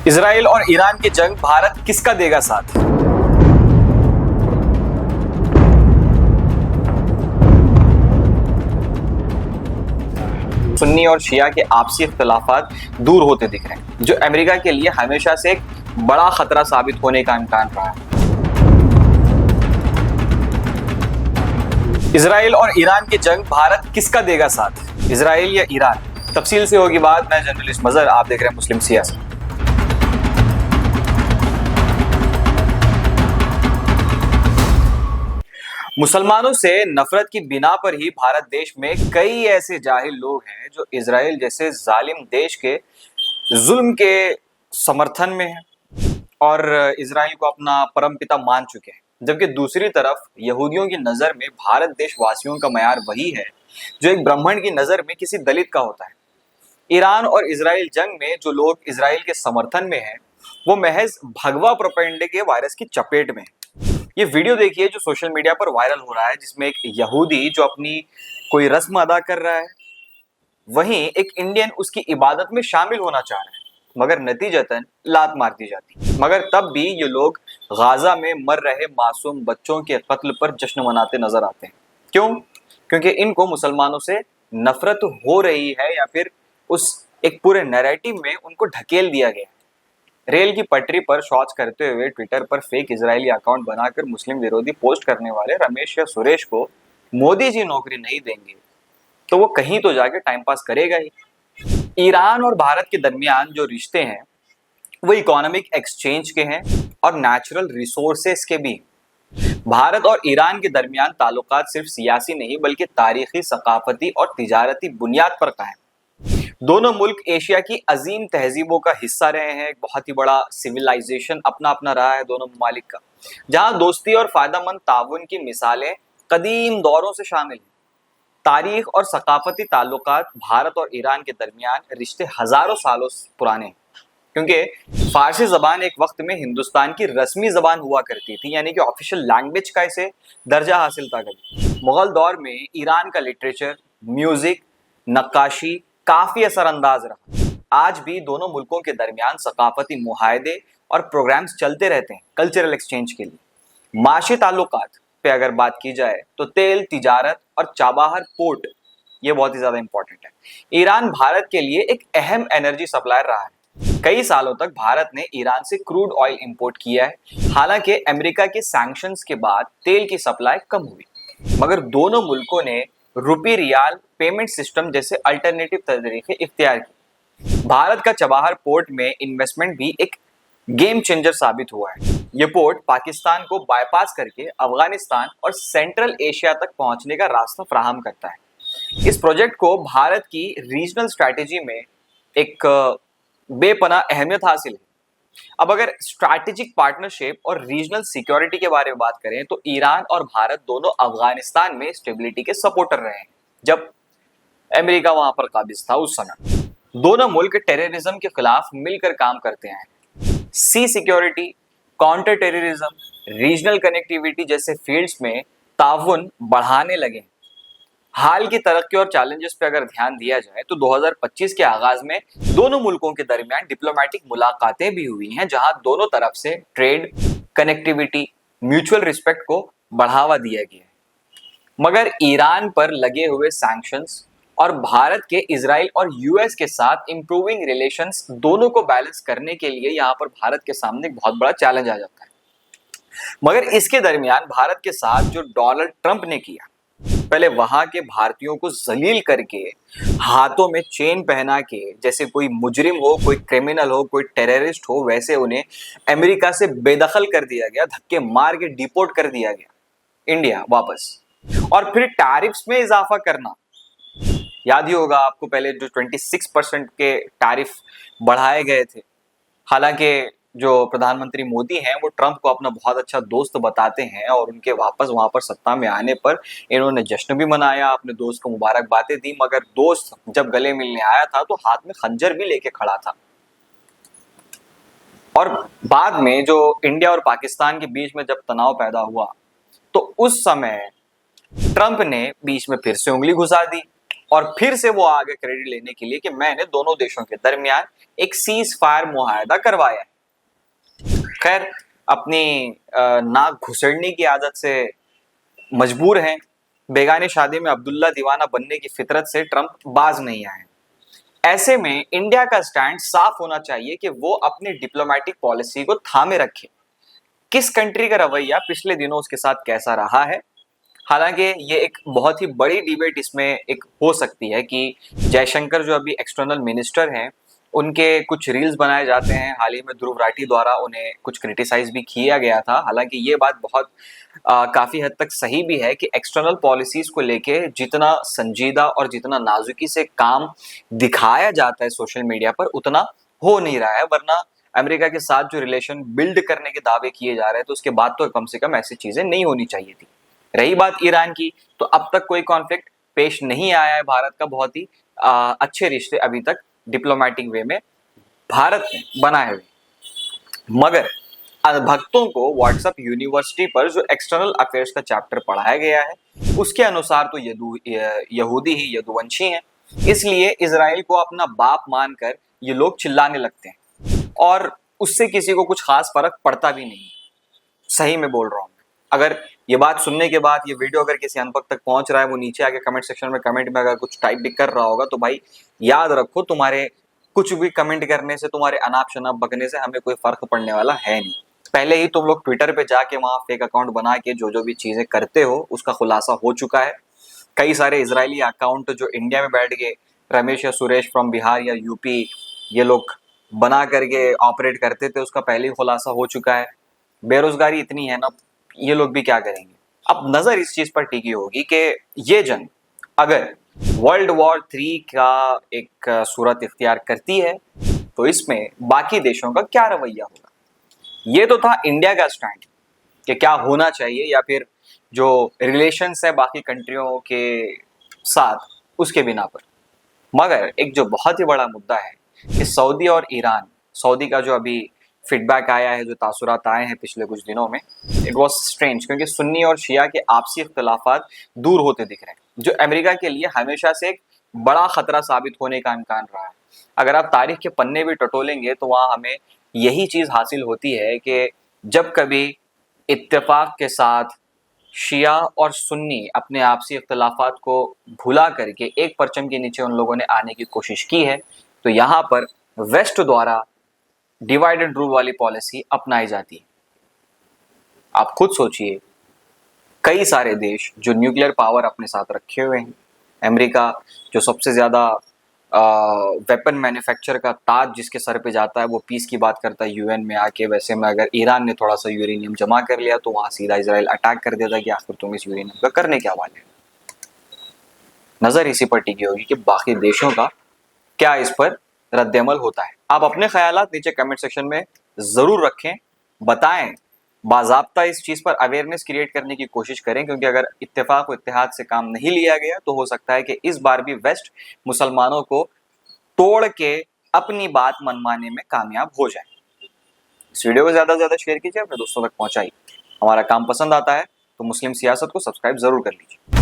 Israel और Iran की जंग, भारत किसका देगा साथ? सुन्नी और शिया के आपसी इख्तिलाफात दूर होते दिख रहे हैं, जो अमेरिका के लिए हमेशा से एक बड़ा खतरा साबित होने का इम्कान रहा है। इजराइल और ईरान की जंग, भारत किसका देगा साथ? इजराइल या ईरान? तफसील से होगी बात। मैं जर्नलिस्ट मजहर, आप देख रहे हैं मुस्लिम सियासत। मुसलमानों से नफरत की बिना पर ही भारत देश में कई ऐसे जाहिल लोग हैं जो इजराइल जैसे जालिम देश के जुल्म के समर्थन में हैं और इजराइल को अपना परमपिता मान चुके हैं, जबकि दूसरी तरफ यहूदियों की नजर में भारत देशवासियों का मयार वही है जो एक ब्राह्मण की नजर में किसी दलित का होता है। ईरान और इजराइल जंग में जो लोग इजराइल के समर्थन में हैं, वो महज भगवा प्रोपेगेंडा के वायरस की चपेट में है। ये वीडियो देखिए जो सोशल मीडिया पर वायरल हो रहा है, जिसमें एक यहूदी जो अपनी कोई रस्म अदा कर रहा है, वहीं एक इंडियन उसकी इबादत में शामिल होना चाह रहा है, मगर नतीजतन लात मार दी जाती। मगर तब भी ये लोग गाजा में मर रहे मासूम बच्चों के कत्ल पर जश्न मनाते नजर आते हैं। क्यों? क्योंकि इनको मुसलमानों से नफरत हो रही है, या फिर उस एक पूरे नैरेटिव में उनको ढकेल दिया गया। रेल की पटरी पर शौच करते हुए ट्विटर पर फेक इजरायली अकाउंट बनाकर मुस्लिम विरोधी पोस्ट करने वाले रमेश या सुरेश को मोदी जी नौकरी नहीं देंगे तो वो कहीं तो जाके टाइम पास करेगा ही। ईरान और भारत के दरमियान जो रिश्ते हैं वो इकोनॉमिक एक्सचेंज के हैं और नेचुरल रिसोर्सेस के भी। भारत और ईरान के दरमियान ताल्लुकात सिर्फ सियासी नहीं बल्कि तारीखी, सकाफती और तिजारती बुनियाद पर कायम। दोनों मुल्क एशिया की अजीम तहजीबों का हिस्सा रहे हैं। एक बहुत ही बड़ा सिविलाइजेशन अपना अपना रहा है दोनों ममालिक का, जहां दोस्ती और फायदेमंद ताउन की मिसालें कदीम दौरों से शामिल हैं। तारीख और सकाफती ताल्लुकात भारत और ईरान के दरमियान रिश्ते हजारों सालों पुराने हैं, क्योंकि फारसी जबान एक वक्त में हिंदुस्तान की रस्मी जबान हुआ करती थी, यानी कि ऑफिशियल लैंग्वेज का इसे दर्जा हासिल था। कभी मुगल दौर में ईरान का लिटरेचर, म्यूजिक, नक्काशी काफी असरअंदाज रहा। आज भी दोनों मुल्कों के दरमियान सकाफती मुहायदे और प्रोग्राम्स चलते रहते हैं कल्चरल एक्सचेंज के लिए। माशी ताल्लुकात पे अगर बात की जाए तो तेल, तिजारत और चाबाहर पोर्ट, ये बहुत ही ज्यादा इंपॉर्टेंट है। ईरान भारत के लिए एक अहम एनर्जी सप्लायर रहा है। कई सालों तक भारत ने ईरान से क्रूड ऑयल इंपोर्ट किया है। हालांकि अमेरिका के सैंक्शंस के बाद तेल की सप्लाई कम हुई, मगर दोनों मुल्कों ने रुपी रियाल पेमेंट सिस्टम जैसे अल्टरनेटिव तरीके इख्तियार किए। भारत का चबाहर पोर्ट में इन्वेस्टमेंट भी एक गेम चेंजर साबित हुआ है। ये पोर्ट पाकिस्तान को बाईपास करके अफगानिस्तान और सेंट्रल एशिया तक पहुंचने का रास्ता फराहम करता है। इस प्रोजेक्ट को भारत की रीजनल स्ट्रैटेजी में एक बेपनाह अहमियत हासिल है। अब अगर स्ट्रैटेजिक पार्टनरशिप और रीजनल सिक्योरिटी के बारे में बात करें तो ईरान और भारत दोनों अफगानिस्तान में स्टेबिलिटी के सपोर्टर रहे हैं। जब अमेरिका वहां पर काबिज था उस समय दोनों मुल्क टेररिज्म के खिलाफ मिलकर काम करते हैं। Sea security, counter terrorism, regional connectivity जैसे फील्ड्स में ताउन बढ़ाने लगे। हाल की तरक्की और चैलेंजेस पे अगर ध्यान दिया जाए तो 2025 के आगाज में दोनों मुल्कों के दरमियान डिप्लोमेटिक मुलाकातें भी हुई हैं, जहां दोनों तरफ से ट्रेड, कनेक्टिविटी, म्यूचुअल रिस्पेक्ट को बढ़ावा दिया गया है। मगर ईरान पर लगे हुए सैंक्शंस और भारत के इजराइल और यूएस के साथ इंप्रूविंग रिलेशंस, दोनों को बैलेंस करने के लिए यहाँ पर भारत के सामने एक बहुत बड़ा चैलेंज आ जाता है। मगर इसके दरमियान भारत के साथ जो डोनाल्ड ट्रंप ने किया, पहले वहां के भारतीयों को जलील करके हाथों में चेन पहना के, जैसे कोई मुजरिम हो, कोई क्रिमिनल हो, कोई टेररिस्ट हो, वैसे उन्हें अमेरिका से बेदखल कर दिया गया, धक्के मार के डिपोर्ट कर दिया गया इंडिया वापस। और फिर टैरिफ्स में इजाफा करना, याद ही होगा आपको, पहले जो 26% के टैरिफ बढ़ाए गए थे। हालांकि जो प्रधानमंत्री मोदी हैं वो ट्रंप को अपना बहुत अच्छा दोस्त बताते हैं और उनके वापस वहां पर सत्ता में आने पर इन्होंने जश्न भी मनाया, अपने दोस्त को मुबारकबादें दी। मगर दोस्त जब गले मिलने आया था तो हाथ में खंजर भी लेके खड़ा था। और बाद में जो इंडिया और पाकिस्तान के बीच में जब तनाव पैदा हुआ तो उस समय ट्रंप ने बीच में फिर से उंगली घुसा दी और फिर से वो आगे क्रेडिट लेने के लिए कि मैंने दोनों देशों के दरमियान एक सीज फायर मुआहदा करवाया है। खैर, अपनी नाक घुसेड़ने की आदत से मजबूर हैं। बेगानी शादी में अब्दुल्ला दीवाना बनने की फितरत से ट्रंप बाज नहीं आए। ऐसे में इंडिया का स्टैंड साफ होना चाहिए कि वो अपनी डिप्लोमेटिक पॉलिसी को थामे रखे। किस कंट्री का रवैया पिछले दिनों उसके साथ कैसा रहा है, हालांकि ये एक बहुत ही बड़ी डिबेट इसमें एक हो सकती है कि जयशंकर जो अभी एक्सटर्नल मिनिस्टर हैं, उनके कुछ रील्स बनाए जाते हैं। हाल ही में ध्रुव राठी द्वारा उन्हें कुछ क्रिटिसाइज भी किया गया था। हालांकि ये बात बहुत काफी हद तक सही भी है कि एक्सटर्नल पॉलिसीज को लेके जितना संजीदा और जितना नाजुकी से काम दिखाया जाता है सोशल मीडिया पर, उतना हो नहीं रहा है। वरना अमेरिका के साथ जो रिलेशन बिल्ड करने के दावे किए जा रहे हैं, तो उसके बाद तो कम से कम ऐसी चीजें नहीं होनी चाहिए थी। रही बात ईरान की, तो अब तक कोई कॉन्फ्लिक्ट पेश नहीं आया है भारत का। बहुत ही अच्छे रिश्ते अभी तक डिप्लोमेटिक वे में भारत ने बनाए हुए। मगर भक्तों को व्हाट्सएप यूनिवर्सिटी पर जो एक्सटर्नल अफेयर्स का चैप्टर पढ़ाया गया है, उसके अनुसार तो यहूदी ही यदुवंशी हैं। इसलिए इजराइल को अपना बाप मानकर ये लोग चिल्लाने लगते हैं और उससे किसी को कुछ खास फर्क पड़ता भी नहीं। सही में बोल रहा हूँ। अगर ये बात सुनने के बाद ये वीडियो अगर किसी अनपढ़ तक पहुंच रहा है, वो नीचे आके कमेंट सेक्शन में कमेंट में अगर कुछ टाइप भी कर रहा होगा, तो भाई याद रखो, तुम्हारे कुछ भी कमेंट करने से, तुम्हारे अनाप शनाप बकने से हमें कोई फर्क पड़ने वाला है नहीं। पहले ही तुम लोग ट्विटर पे जाके वहां फेक अकाउंट बना के जो भी चीजें करते हो, उसका खुलासा हो चुका है। कई सारे इजरायली अकाउंट जो इंडिया में बैठ गए, रमेश या सुरेश फ्रॉम बिहार या यूपी, ये लोग बना करके ऑपरेट करते थे, उसका पहले ही खुलासा हो चुका है। बेरोजगारी इतनी है ना, ये लोग भी क्या करेंगे। अब नजर इस चीज पर टिकी होगी कि ये जंग अगर वर्ल्ड वॉर 3 का एक सूरत इख्तियार करती है, तो इसमें बाकी देशों का क्या रवैया होगा। ये तो था इंडिया का स्टैंड कि क्या होना चाहिए, या फिर जो रिलेशंस है बाकी कंट्रियों के साथ, उसके बिना पर। मगर एक जो बहुत ही बड़ा मुद्दा है कि सऊदी और ईरान, सऊदी का जो अभी फीडबैक आया है, जो तासुरात आए हैं पिछले कुछ दिनों में, इट वॉज स्ट्रेंज, क्योंकि सुन्नी और शिया के आपसी इख्तलाफात दूर होते दिख रहे हैं, जो अमेरिका के लिए हमेशा से एक बड़ा खतरा साबित होने का इम्कान रहा है। अगर आप तारीख के पन्ने भी टटोलेंगे तो वहां हमें यही चीज हासिल होती है कि जब कभी इत्तेफाक के साथ शिया और सुन्नी अपने आपसी इख्तलाफात को भुला करके एक परचम के नीचे उन लोगों ने आने की कोशिश की है, तो यहाँ पर वेस्ट द्वारा डिवाइड एंड रूल वाली पॉलिसी अपनाई जाती है। आप खुद सोचिए, कई सारे देश जो न्यूक्लियर पावर अपने साथ रखे हुए हैं, अमेरिका जो सबसे ज्यादा वेपन मैन्युफैक्चर का ताज जिसके सर पे जाता है, वो पीस की बात करता है यूएन में आके। वैसे में अगर ईरान ने थोड़ा सा यूरेनियम जमा कर लिया तो वहां सीधा इजराइल अटैक कर देता कि आखिर तुम इस यूरेनियम का करने क्या वाले। नजर इसी पर टिकी होगी कि बाकी देशों का क्या इस पर रद्दअमल होता है। आप अपने ख्यालात नीचे कमेंट सेक्शन में जरूर रखें, बताएं, बाज़ाब्ता इस चीज पर अवेयरनेस क्रिएट करने की कोशिश करें, क्योंकि अगर इत्तेफाक व इत्तेहाद से काम नहीं लिया गया तो हो सकता है कि इस बार भी वेस्ट मुसलमानों को तोड़ के अपनी बात मनवाने में कामयाब हो जाए। इस वीडियो को ज्यादा से ज्यादा शेयर कीजिए, अपने दोस्तों तक पहुंचाइए। हमारा काम पसंद आता है तो मुस्लिम सियासत को सब्सक्राइब जरूर कर लीजिए।